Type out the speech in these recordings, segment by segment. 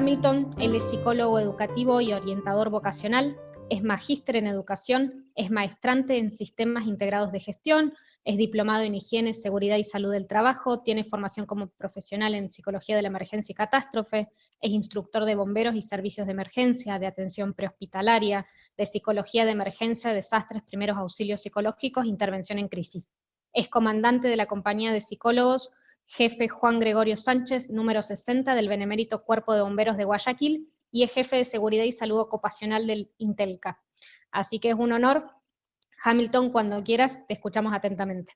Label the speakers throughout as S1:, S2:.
S1: Hamilton. Él es psicólogo educativo y orientador vocacional, es magíster en educación, es maestrante en sistemas integrados de gestión, es diplomado en higiene, seguridad y salud del trabajo, tiene formación como profesional en psicología de la emergencia y catástrofe, es instructor de bomberos y servicios de emergencia, de atención prehospitalaria, de psicología de emergencia, desastres, primeros auxilios psicológicos, intervención en crisis. Es comandante de la compañía de psicólogos jefe Juan Gregorio Sánchez, número 60 del Benemérito Cuerpo de Bomberos de Guayaquil, y es jefe de Seguridad y Salud Ocupacional del Intelca. Así que es un honor. Hamilton, cuando quieras, te escuchamos atentamente.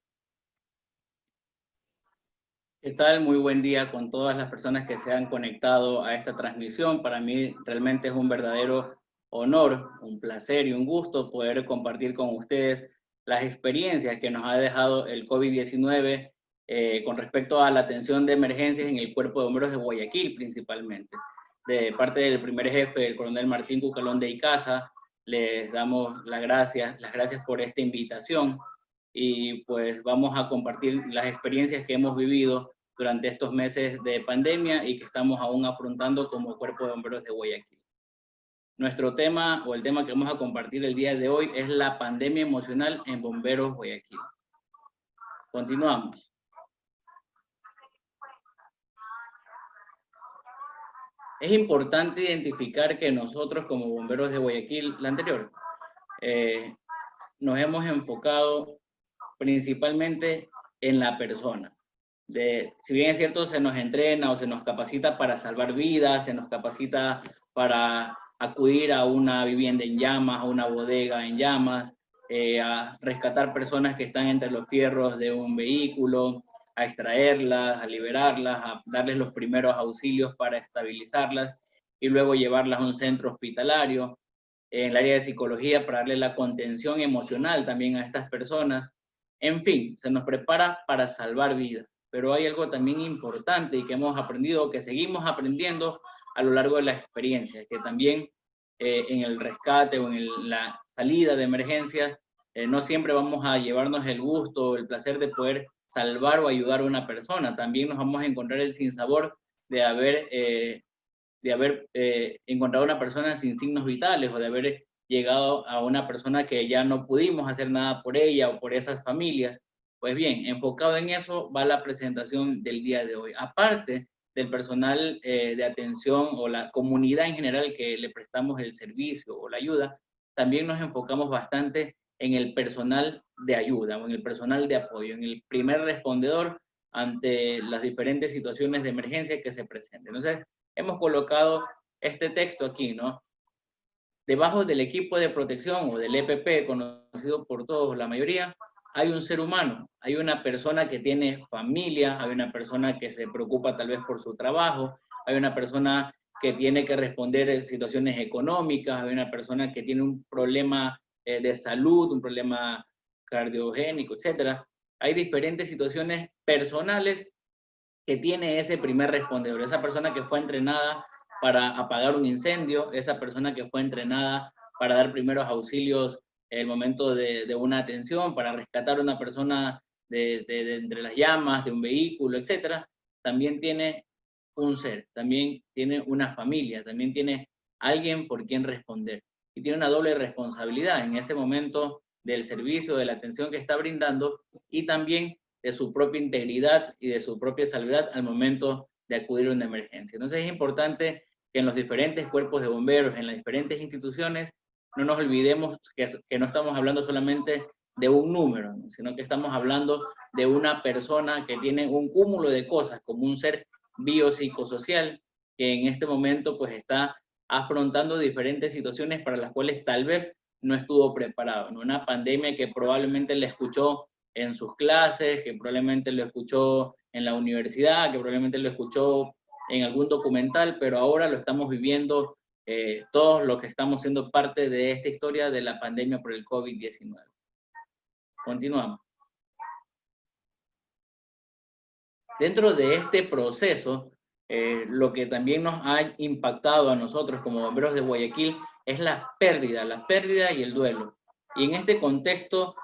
S2: ¿Qué tal? Muy buen día con todas las personas que se han conectado a esta transmisión. Para mí realmente es un verdadero honor, un placer y un gusto poder compartir con ustedes las experiencias que nos ha dejado el COVID-19 con respecto a la atención de emergencias en el Cuerpo de Bomberos de Guayaquil principalmente. De parte del primer jefe, el coronel Martín Cucalón de Icaza, les damos las gracias por esta invitación y pues vamos a compartir las experiencias que hemos vivido durante estos meses de pandemia y que estamos aún afrontando como Cuerpo de Bomberos de Guayaquil. Nuestro tema o el tema que vamos a compartir el día de hoy es la pandemia emocional en Bomberos Guayaquil. Continuamos. Es importante identificar que nosotros como bomberos de Guayaquil, la anterior, nos hemos enfocado principalmente en la persona. Si bien es cierto, se nos entrena o se nos capacita para salvar vidas, se nos capacita para acudir a una vivienda en llamas, a una bodega en llamas, a rescatar personas que están entre los fierros de un vehículo, a extraerlas, a liberarlas, a darles los primeros auxilios para estabilizarlas y luego llevarlas a un centro hospitalario. En el área de psicología para darle la contención emocional también a estas personas. En fin, se nos prepara para salvar vidas. Pero hay algo también importante y que hemos aprendido, que seguimos aprendiendo a lo largo de la experiencia, que también en el rescate o en la salida de emergencias, no siempre vamos a llevarnos el gusto, el placer de poder salvar o ayudar a una persona. También nos vamos a encontrar el sinsabor de haber encontrado una persona sin signos vitales o de haber llegado a una persona que ya no pudimos hacer nada por ella o por esas familias. Pues bien, enfocado en eso va la presentación del día de hoy. Aparte del personal de atención o la comunidad en general que le prestamos el servicio o la ayuda, también nos enfocamos bastante en el personal de ayuda o en el personal de apoyo, en el primer respondedor ante las diferentes situaciones de emergencia que se presenten. Entonces, hemos colocado este texto aquí, ¿no? Debajo del equipo de protección o del EPP, conocido por todos, la mayoría, hay un ser humano, hay una persona que tiene familia, hay una persona que se preocupa tal vez por su trabajo, hay una persona que tiene que responder en situaciones económicas, hay una persona que tiene un problema de salud, un problema cardiogénico, etc. Hay diferentes situaciones personales que tiene ese primer respondedor, esa persona que fue entrenada para apagar un incendio, esa persona que fue entrenada para dar primeros auxilios en el momento de una atención, para rescatar a una persona de entre las llamas, de un vehículo, etc. También tiene un ser, también tiene una familia, también tiene alguien por quien responder. Y tiene una doble responsabilidad en ese momento del servicio, de la atención que está brindando y también de su propia integridad y de su propia salvedad al momento de acudir a una emergencia. Entonces es importante que en los diferentes cuerpos de bomberos, en las diferentes instituciones, no nos olvidemos que no estamos hablando solamente de un número, ¿no? Sino que estamos hablando de una persona que tiene un cúmulo de cosas, como un ser biopsicosocial, que en este momento pues está afrontando diferentes situaciones para las cuales tal vez no estuvo preparado, ¿no? Una pandemia que probablemente le escuchó en sus clases, que probablemente lo escuchó en la universidad, que probablemente lo escuchó en algún documental, pero ahora lo estamos viviendo todos los que estamos siendo parte de esta historia de la pandemia por el COVID-19. Continuamos. Dentro de este proceso, lo que también nos ha impactado a nosotros como bomberos de Guayaquil es la pérdida y el duelo. Y en este contexto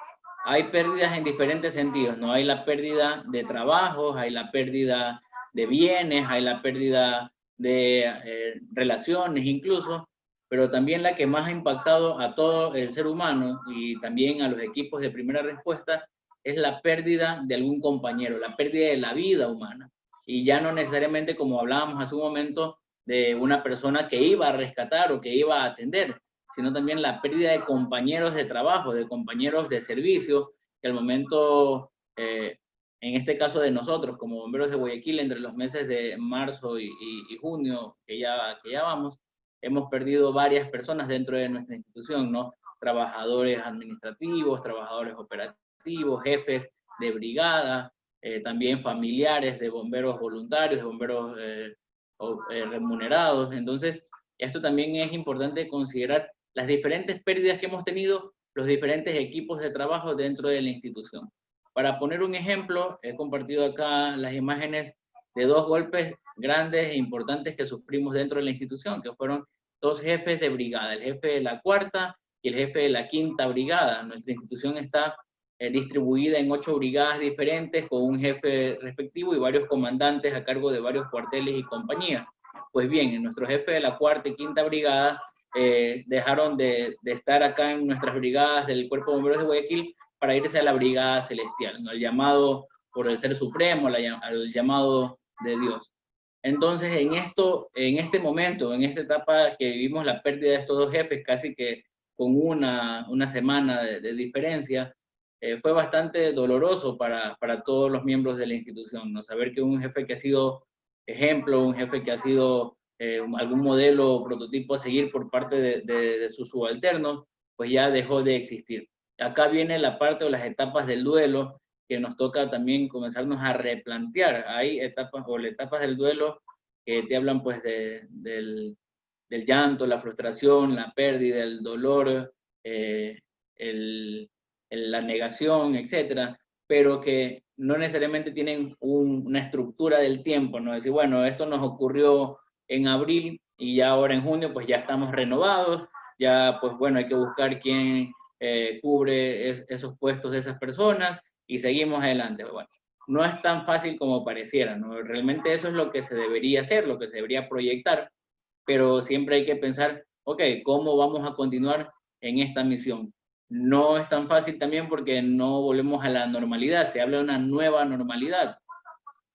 S2: hay pérdidas en diferentes sentidos, ¿no? Hay la pérdida de trabajos, hay la pérdida de bienes, hay la pérdida de relaciones incluso, pero también la que más ha impactado a todo el ser humano y también a los equipos de primera respuesta es la pérdida de algún compañero, la pérdida de la vida humana. Y ya no necesariamente, como hablábamos hace un momento, de una persona que iba a rescatar o que iba a atender, sino también la pérdida de compañeros de trabajo, de compañeros de servicio, que al momento, en este caso de nosotros, como bomberos de Guayaquil, entre los meses de marzo y junio, que ya vamos, hemos perdido varias personas dentro de nuestra institución, ¿no? Trabajadores administrativos, trabajadores operativos, jefes de brigada, también familiares de bomberos voluntarios, de bomberos remunerados. Entonces, esto también es importante considerar las diferentes pérdidas que hemos tenido, los diferentes equipos de trabajo dentro de la institución. Para poner un ejemplo, he compartido acá las imágenes de dos golpes grandes e importantes que sufrimos dentro de la institución, que fueron dos jefes de brigada, el jefe de la 4ª y el jefe de la 5ª brigada. Nuestra institución está distribuida en 8 brigadas diferentes con un jefe respectivo y varios comandantes a cargo de varios cuarteles y compañías. Pues bien, nuestro jefe de la 4ª y 5ª brigada dejaron de estar acá en nuestras brigadas del Cuerpo de Bomberos de Guayaquil para irse a la Brigada Celestial, ¿no? Al llamado por el Ser Supremo, al llamado de Dios. Entonces, en este momento, en esta etapa que vivimos la pérdida de estos dos jefes, casi que con una semana de diferencia, fue bastante doloroso para todos los miembros de la institución, ¿no? Saber que un jefe que ha sido ejemplo, un jefe que ha sido algún modelo o prototipo a seguir por parte de sus subalternos, pues ya dejó de existir. Acá viene la parte o las etapas del duelo que nos toca también comenzarnos a replantear. Hay etapas o etapas del duelo que te hablan pues del llanto, la frustración, la pérdida, el dolor, la negación, etcétera, pero que no necesariamente tienen una estructura del tiempo, ¿no? Decir, bueno, esto nos ocurrió en abril y ya ahora en junio pues ya estamos renovados, ya pues bueno, hay que buscar quién cubre esos puestos de esas personas y seguimos adelante. Bueno, no es tan fácil como pareciera, ¿no? Realmente eso es lo que se debería hacer, lo que se debería proyectar, pero siempre hay que pensar, ok, ¿cómo vamos a continuar en esta misión? No es tan fácil también porque no volvemos a la normalidad, se habla de una nueva normalidad.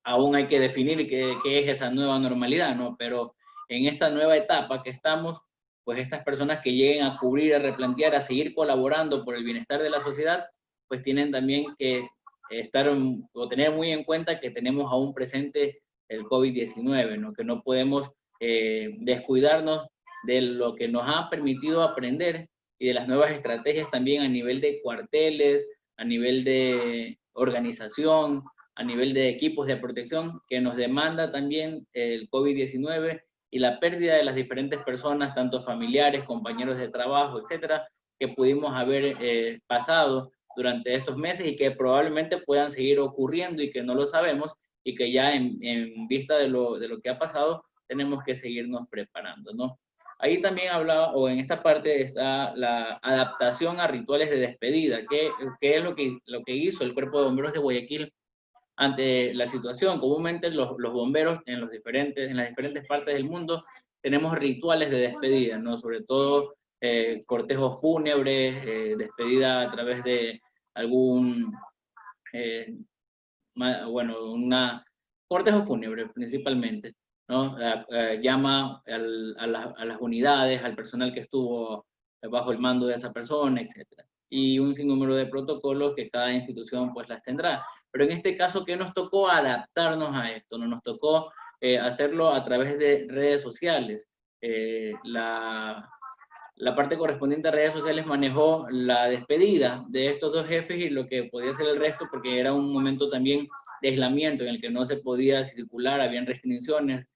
S2: Aún hay que definir qué es esa nueva normalidad, ¿no? Pero en esta nueva etapa que estamos, pues estas personas que lleguen a cubrir, a replantear, a seguir colaborando por el bienestar de la sociedad, pues tienen también que estar o tener muy en cuenta que tenemos aún presente el COVID-19, ¿no? Que no podemos descuidarnos de lo que nos ha permitido aprender y de las nuevas estrategias también a nivel de cuarteles, a nivel de organización, a nivel de equipos de protección, que nos demanda también el COVID-19 y la pérdida de las diferentes personas, tanto familiares, compañeros de trabajo, etcétera, que pudimos haber pasado durante estos meses y que probablemente puedan seguir ocurriendo y que no lo sabemos y que ya en vista de lo que ha pasado tenemos que seguirnos preparando, ¿no? Ahí también hablaba, o en esta parte está la adaptación a rituales de despedida, que es lo que hizo el Cuerpo de Bomberos de Guayaquil ante la situación. Comúnmente los bomberos en las diferentes partes del mundo tenemos rituales de despedida, ¿no? Sobre todo cortejos fúnebres, despedida a través de algún, cortejo fúnebre principalmente, ¿no? Llama a las unidades, al personal que estuvo bajo el mando de esa persona, etcétera. Y un sinnúmero de protocolos que cada institución pues las tendrá. Pero en este caso, ¿qué nos tocó? Adaptarnos a esto, ¿no? Nos tocó hacerlo a través de redes sociales. La parte correspondiente a redes sociales manejó la despedida de estos dos jefes y lo que podía ser el resto, porque era un momento también de aislamiento en el que no se podía circular, habían restricciones,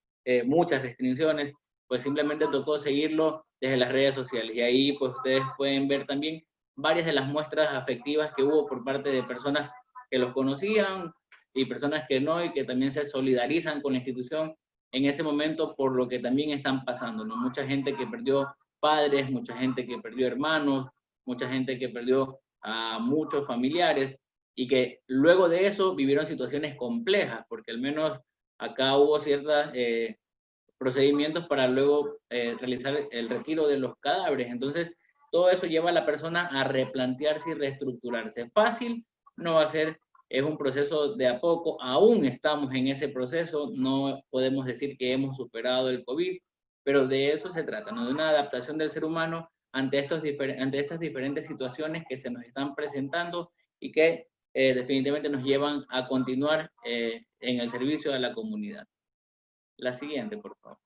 S2: muchas restricciones, pues simplemente tocó seguirlo desde las redes sociales. Y ahí pues ustedes pueden ver también varias de las muestras afectivas que hubo por parte de personas que los conocían y personas que no, y que también se solidarizan con la institución en ese momento por lo que también están pasando, ¿no? Mucha gente que perdió padres, mucha gente que perdió hermanos, mucha gente que perdió a muchos familiares y que luego de eso vivieron situaciones complejas, porque al menos acá hubo ciertas procedimientos para luego realizar el retiro de los cadáveres. Entonces, todo eso lleva a la persona a replantearse y reestructurarse. Fácil no va a ser, es un proceso de a poco, aún estamos en ese proceso, no podemos decir que hemos superado el COVID, pero de eso se trata, ¿no? De una adaptación del ser humano ante estas diferentes situaciones que se nos están presentando y que definitivamente nos llevan a continuar en el servicio a la comunidad. La siguiente, por favor.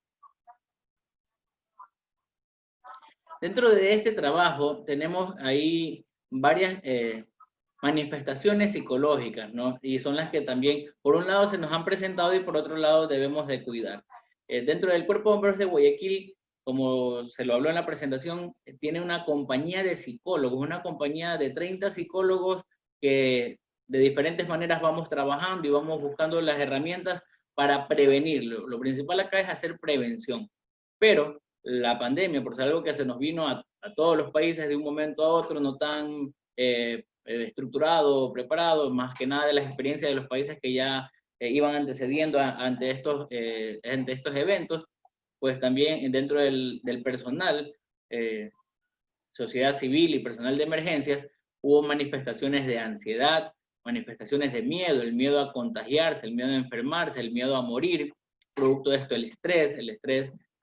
S2: Dentro de este trabajo tenemos ahí varias manifestaciones psicológicas, ¿no? Y son las que también, por un lado, se nos han presentado y por otro lado debemos de cuidar. Dentro del Cuerpo de Bomberos de Guayaquil, como se lo habló en la presentación, tiene una compañía de psicólogos, una compañía de 30 psicólogos que de diferentes maneras vamos trabajando y vamos buscando las herramientas para prevenirlo. Lo principal acá es hacer prevención. Pero la pandemia, por ser algo que se nos vino a todos los países de un momento a otro, no tan estructurado, preparado, más que nada de las experiencias de los países que ya iban antecediendo ante estos eventos, pues también dentro del personal, sociedad civil y personal de emergencias, hubo manifestaciones de ansiedad, manifestaciones de miedo, el miedo a contagiarse, el miedo a enfermarse, el miedo a morir, producto de esto el estrés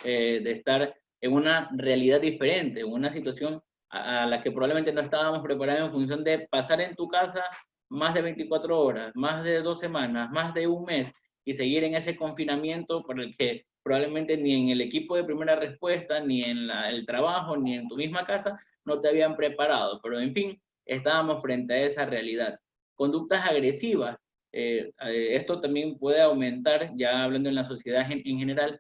S2: de estar en una realidad diferente, en una situación a la que probablemente no estábamos preparados en función de pasar en tu casa más de 24 horas, más de 2 semanas, más de un mes, y seguir en ese confinamiento por el que probablemente ni en el equipo de primera respuesta, ni en el trabajo, ni en tu misma casa, no te habían preparado. Pero en fin, estábamos frente a esa realidad. Conductas agresivas, esto también puede aumentar, ya hablando en la sociedad en general,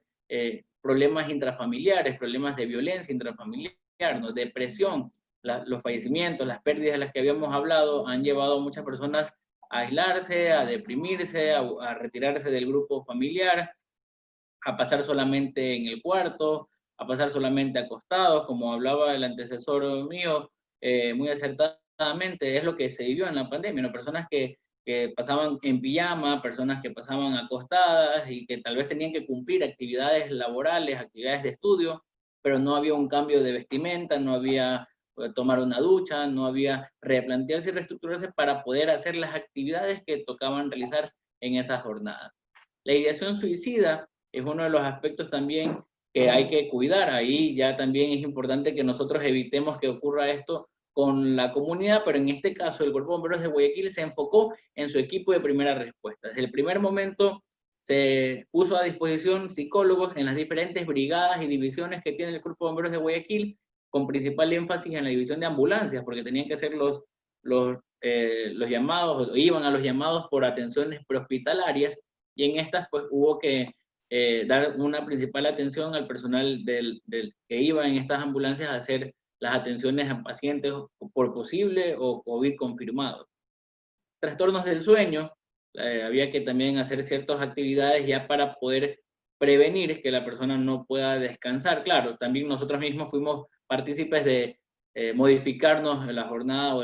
S2: problemas intrafamiliares, problemas de violencia intrafamiliar, ¿no? Depresión, los fallecimientos, las pérdidas de las que habíamos hablado han llevado a muchas personas a aislarse, a deprimirse, a retirarse del grupo familiar, a pasar solamente en el cuarto, a pasar solamente acostados, como hablaba el antecesor mío, muy acertadamente, es lo que se vivió en la pandemia, ¿no? Personas que pasaban en pijama, personas que pasaban acostadas y que tal vez tenían que cumplir actividades laborales, actividades de estudio, pero no había un cambio de vestimenta, no había tomar una ducha, no había replantearse y reestructurarse para poder hacer las actividades que tocaban realizar en esa jornada. La ideación suicida es uno de los aspectos también que hay que cuidar. Ahí ya también es importante que nosotros evitemos que ocurra esto con la comunidad, pero en este caso el Cuerpo de Bomberos de Guayaquil se enfocó en su equipo de primera respuesta. Desde el primer momento se puso a disposición psicólogos en las diferentes brigadas y divisiones que tiene el Cuerpo de Bomberos de Guayaquil, con principal énfasis en la división de ambulancias, porque tenían que ser los llamados, o iban a los llamados por atenciones prehospitalarias, y en estas pues hubo que dar una principal atención al personal que iba en estas ambulancias a hacer las atenciones a pacientes por posible o COVID confirmados. Trastornos del sueño, había que también hacer ciertas actividades ya para poder prevenir que la persona no pueda descansar. Claro, también nosotros mismos fuimos partícipes de modificarnos la jornada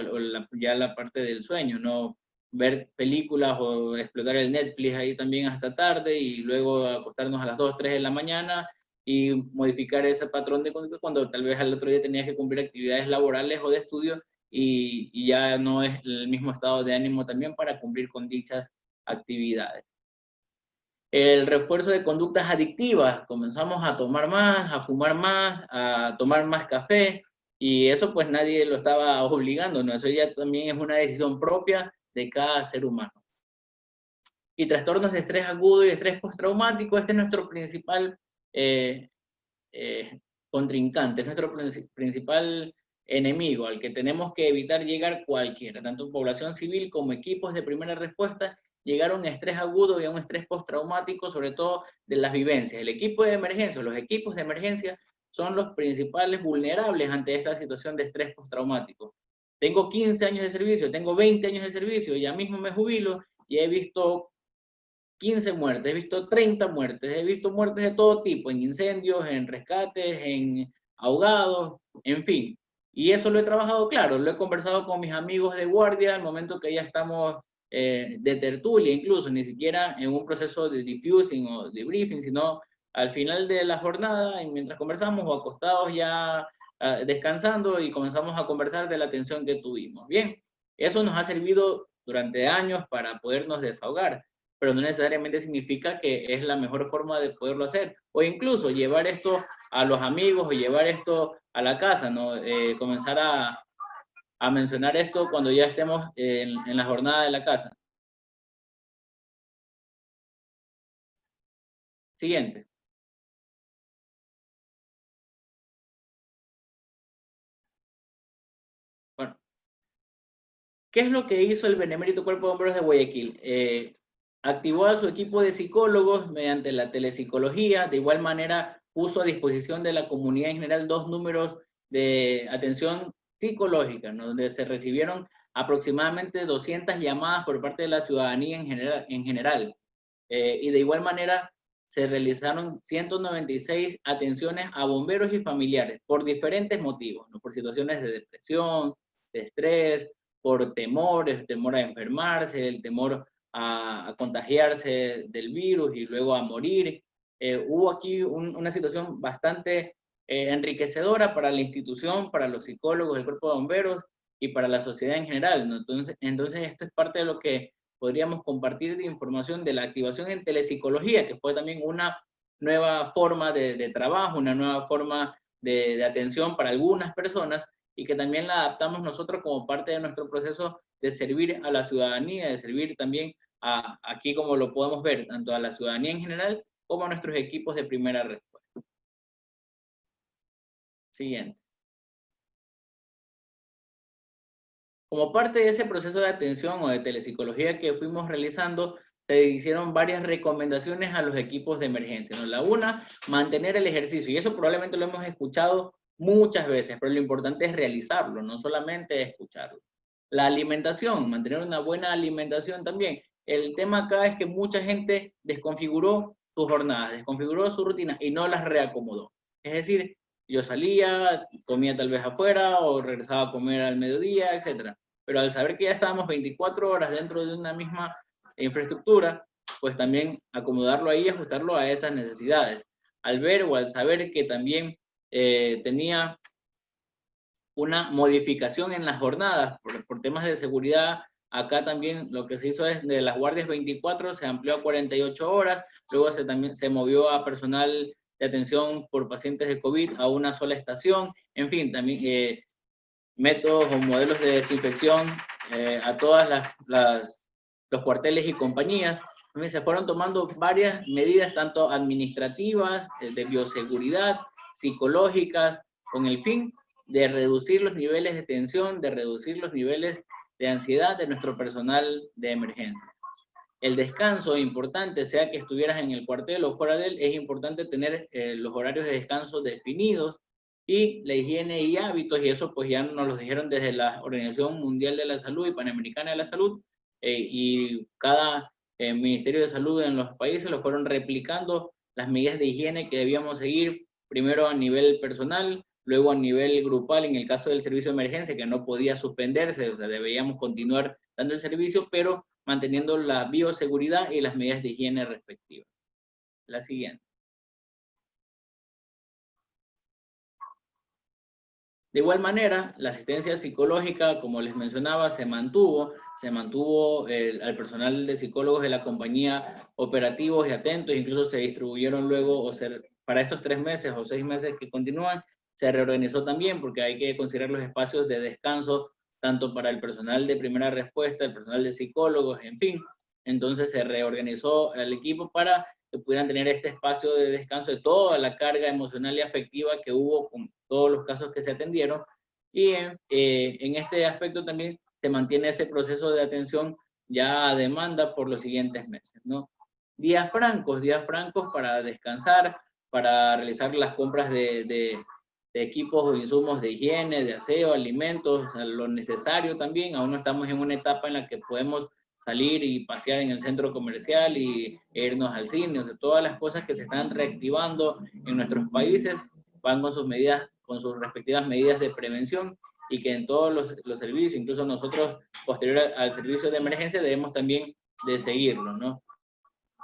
S2: ya la parte del sueño, no ver películas o explotar el Netflix ahí también hasta tarde y luego acostarnos a las 2, 3 de la mañana y modificar ese patrón de conducta cuando tal vez al otro día tenías que cumplir actividades laborales o de estudio y ya no es el mismo estado de ánimo también para cumplir con dichas actividades. El refuerzo de conductas adictivas, comenzamos a tomar más, a fumar más, a tomar más café, y eso pues nadie lo estaba obligando, ¿no? Eso ya también es una decisión propia de cada ser humano. Y trastornos de estrés agudo y estrés postraumático, este es nuestro principal contrincante, es nuestro principal enemigo, al que tenemos que evitar llegar cualquiera, tanto población civil como equipos de primera respuesta, llegar a un estrés agudo y a un estrés postraumático, sobre todo de las vivencias. El equipo de emergencia, los equipos de emergencia son los principales vulnerables ante esta situación de estrés postraumático. Tengo 15 años de servicio, tengo 20 años de servicio, ya mismo me jubilo y he visto 15 muertes, he visto 30 muertes, he visto muertes de todo tipo, en incendios, en rescates, en ahogados, en fin. Y eso lo he trabajado, claro, lo he conversado con mis amigos de guardia al momento que ya estamos de tertulia incluso, ni siquiera en un proceso de diffusing o de briefing, sino al final de la jornada, y mientras conversamos o acostados ya descansando, y comenzamos a conversar de la atención que tuvimos. Bien, eso nos ha servido durante años para podernos desahogar, pero no necesariamente significa que es la mejor forma de poderlo hacer, o incluso llevar esto a los amigos o llevar esto a la casa, ¿no? Comenzar a mencionar esto cuando ya estemos en la jornada de la casa. Siguiente. Bueno, ¿qué es lo que hizo el Benemérito Cuerpo de Bomberos de Guayaquil? Activó a su equipo de psicólogos mediante la telepsicología. De igual manera, puso a disposición de la comunidad en general 2 números de atención psicológica, ¿no? Donde se recibieron aproximadamente 200 llamadas por parte de la ciudadanía en general. Y de igual manera, se realizaron 196 atenciones a bomberos y familiares por diferentes motivos, ¿no? Por situaciones de depresión, de estrés, por temores, el temor a enfermarse, el temor a contagiarse del virus y luego a morir. Hubo aquí una situación bastante enriquecedora para la institución, para los psicólogos, el cuerpo de bomberos y para la sociedad en general, ¿no? Entonces esto es parte de lo que podríamos compartir de información de la activación en telepsicología, que fue también una nueva forma de trabajo, una nueva forma de atención para algunas personas, y que también la adaptamos nosotros como parte de nuestro proceso de servir a la ciudadanía, de servir también aquí, como lo podemos ver, tanto a la ciudadanía en general como a nuestros equipos de primera respuesta. Siguiente. Como parte de ese proceso de atención o de telepsicología que fuimos realizando, se hicieron varias recomendaciones a los equipos de emergencia, ¿no? La una, mantener el ejercicio, y eso probablemente lo hemos escuchado muchas veces, pero lo importante es realizarlo, no solamente escucharlo. La alimentación, mantener una buena alimentación también. El tema acá es que mucha gente desconfiguró sus jornadas, desconfiguró su rutina y no las reacomodó. Es decir, yo salía, comía tal vez afuera o regresaba a comer al mediodía, etc. Pero al saber que ya estábamos 24 horas dentro de una misma infraestructura, pues también acomodarlo ahí y ajustarlo a esas necesidades. Al ver o al saber que también tenía una modificación en las jornadas por temas de seguridad, acá también lo que se hizo es de las guardias 24 se amplió a 48 horas, luego también se movió a personal de atención por pacientes de COVID a una sola estación, en fin, también métodos o modelos de desinfección a todas los cuarteles y compañías. También se fueron tomando varias medidas, tanto administrativas, de bioseguridad, psicológicas, con el fin de reducir los niveles de tensión, de reducir los niveles de ansiedad de nuestro personal de emergencia. El descanso es importante, sea que estuvieras en el cuartel o fuera de él, es importante tener los horarios de descanso definidos, y la higiene y hábitos, y eso pues ya nos lo dijeron desde la Organización Mundial de la Salud y Panamericana de la Salud, y cada Ministerio de Salud en los países lo fueron replicando las medidas de higiene que debíamos seguir, primero a nivel personal, luego a nivel grupal, en el caso del servicio de emergencia, que no podía suspenderse, o sea, debíamos continuar dando el servicio, pero manteniendo la bioseguridad y las medidas de higiene respectivas. La siguiente. De igual manera, la asistencia psicológica, como les mencionaba, se mantuvo al personal de psicólogos de la compañía operativos y atentos, incluso se distribuyeron luego, para estos 3 meses o 6 meses que continúan, se reorganizó también, porque hay que considerar los espacios de descanso, tanto para el personal de primera respuesta, el personal de psicólogos, en fin. Entonces se reorganizó el equipo para que pudieran tener este espacio de descanso de toda la carga emocional y afectiva que hubo con todos los casos que se atendieron, y en este aspecto también se mantiene ese proceso de atención ya a demanda por los siguientes meses, ¿no? Días francos para descansar, para realizar las compras de equipos o insumos de higiene, de aseo, alimentos, o sea, lo necesario también. Aún no estamos en una etapa en la que podemos salir y pasear en el centro comercial y irnos al cine, o sea, todas las cosas que se están reactivando en nuestros países van con sus medidas, con sus respectivas medidas de prevención, y que en todos los servicios, incluso nosotros posterior al servicio de emergencia, debemos también de seguirlo, ¿no?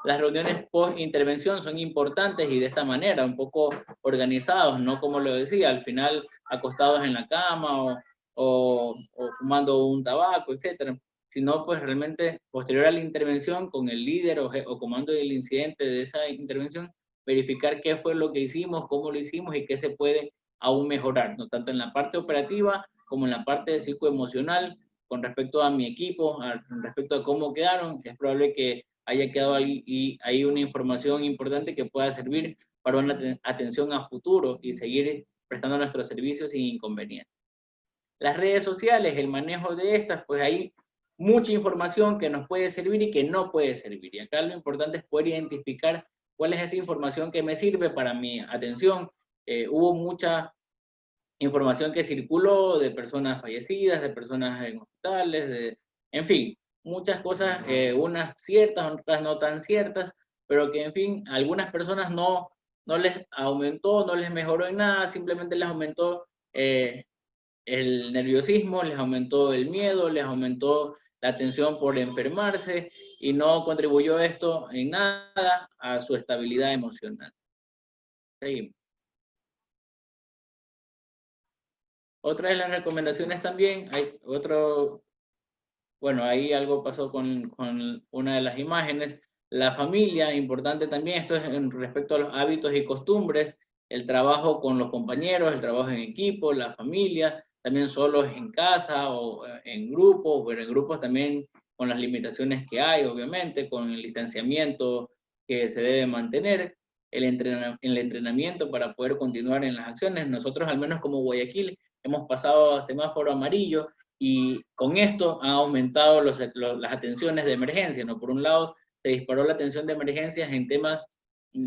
S2: Las reuniones post-intervención son importantes y de esta manera, un poco organizados, no como lo decía, al final acostados en la cama o fumando un tabaco, etcétera, sino pues realmente posterior a la intervención con el líder o comando del incidente de esa intervención, verificar qué fue lo que hicimos, cómo lo hicimos y qué se puede aún mejorar, ¿no? Tanto en la parte operativa como en la parte psicoemocional, con respecto a mi equipo, respecto a cómo quedaron. Es probable que haya quedado ahí una información importante que pueda servir para una atención a futuro y seguir prestando nuestros servicios sin inconvenientes. Las redes sociales, el manejo de estas, pues hay mucha información que nos puede servir y que no puede servir. Y acá lo importante es poder identificar cuál es esa información que me sirve para mi atención. Hubo mucha información que circuló de personas fallecidas, de personas en hospitales, en fin, muchas cosas, unas ciertas, otras no tan ciertas, pero que en fin, a algunas personas no les aumentó, no les mejoró en nada, simplemente les aumentó el nerviosismo, les aumentó el miedo, les aumentó la tensión por enfermarse y no contribuyó esto en nada a su estabilidad emocional. Seguimos. Otra de las recomendaciones también, hay otro, bueno, ahí algo pasó con una de las imágenes, la familia, importante también, esto es en respecto a los hábitos y costumbres, el trabajo con los compañeros, el trabajo en equipo, la familia, también solos en casa o en grupos, pero en grupos también con las limitaciones que hay, obviamente, con el distanciamiento que se debe mantener, el entrenamiento para poder continuar en las acciones. Nosotros, al menos como Guayaquil, hemos pasado a semáforo amarillo y con esto han aumentado las atenciones de emergencia, ¿no? Por un lado, se disparó la atención de emergencias en temas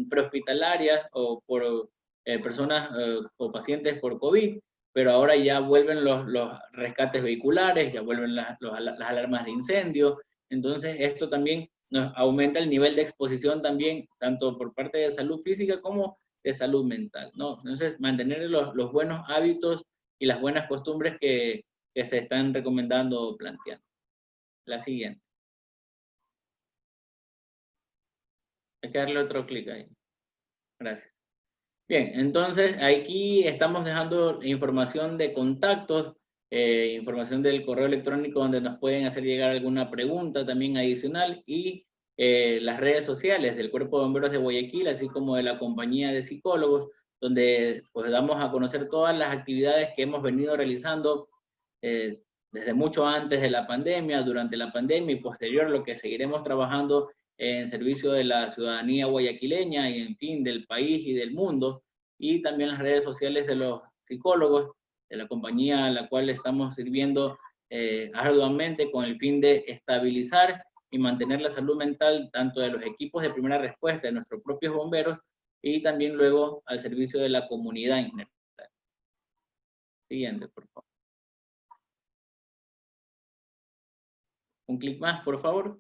S2: prehospitalarias o por personas o pacientes por COVID, pero ahora ya vuelven los rescates vehiculares, ya vuelven las alarmas de incendio, entonces esto también nos aumenta el nivel de exposición también, tanto por parte de salud física como de salud mental, ¿no? Entonces, mantener los buenos hábitos y las buenas costumbres que se están recomendando o planteando. La siguiente. Hay que darle otro clic ahí. Gracias. Bien, entonces aquí estamos dejando información de contactos, información del correo electrónico donde nos pueden hacer llegar alguna pregunta también adicional y las redes sociales del Cuerpo de Bomberos de Guayaquil, así como de la compañía de psicólogos, donde pues damos a conocer todas las actividades que hemos venido realizando desde mucho antes de la pandemia, durante la pandemia y posterior, lo que seguiremos trabajando en servicio de la ciudadanía guayaquileña y en fin del país y del mundo, y también las redes sociales de los psicólogos, de la compañía a la cual estamos sirviendo arduamente con el fin de estabilizar y mantener la salud mental tanto de los equipos de primera respuesta de nuestros propios bomberos y también luego al servicio de la comunidad en general. Siguiente, por favor. Un clic más, por favor.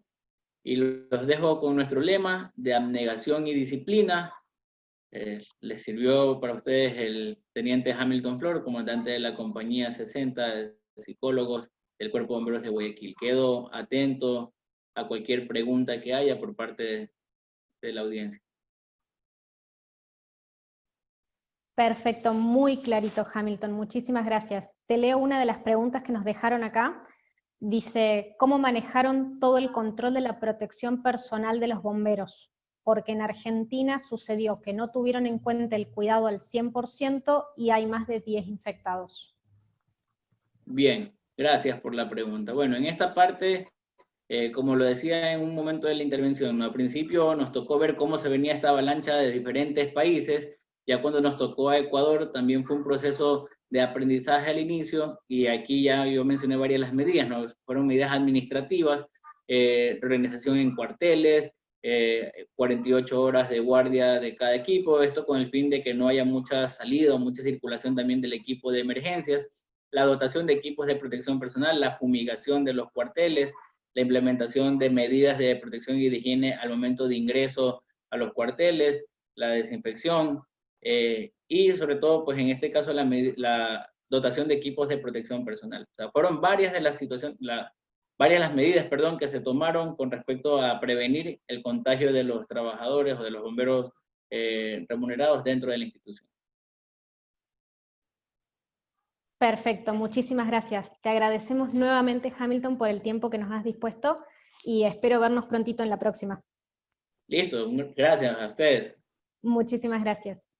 S2: Y los dejo con nuestro lema de abnegación y disciplina. Les sirvió para ustedes el teniente Hamilton Flor, comandante de la compañía 60 de psicólogos del Cuerpo de Bomberos de Guayaquil. Quedo atento a cualquier pregunta que haya por parte de la audiencia.
S1: Perfecto, muy clarito, Hamilton. Muchísimas gracias. Te leo una de las preguntas que nos dejaron acá. Dice, ¿cómo manejaron todo el control de la protección personal de los bomberos? Porque en Argentina sucedió que no tuvieron en cuenta el cuidado al 100% y hay más de 10 infectados.
S2: Bien, gracias por la pregunta. Bueno, en esta parte, como lo decía en un momento de la intervención, al principio nos tocó ver cómo se venía esta avalancha de diferentes países. Ya cuando nos tocó a Ecuador, también fue un proceso de aprendizaje al inicio, y aquí ya yo mencioné varias de las medidas, ¿no? Fueron medidas administrativas, reorganización en cuarteles, 48 horas de guardia de cada equipo, esto con el fin de que no haya mucha salida o mucha circulación también del equipo de emergencias, la dotación de equipos de protección personal, la fumigación de los cuarteles, la implementación de medidas de protección y de higiene al momento de ingreso a los cuarteles, la desinfección, y sobre todo, pues en este caso, la dotación de equipos de protección personal. O sea, fueron varias de las situaciones, varias las medidas, perdón, que se tomaron con respecto a prevenir el contagio de los trabajadores o de los bomberos remunerados dentro de la institución.
S1: Perfecto, muchísimas gracias. Te agradecemos nuevamente, Hamilton, por el tiempo que nos has dispuesto y espero vernos prontito en la próxima.
S2: Listo, gracias a ustedes.
S1: Muchísimas gracias.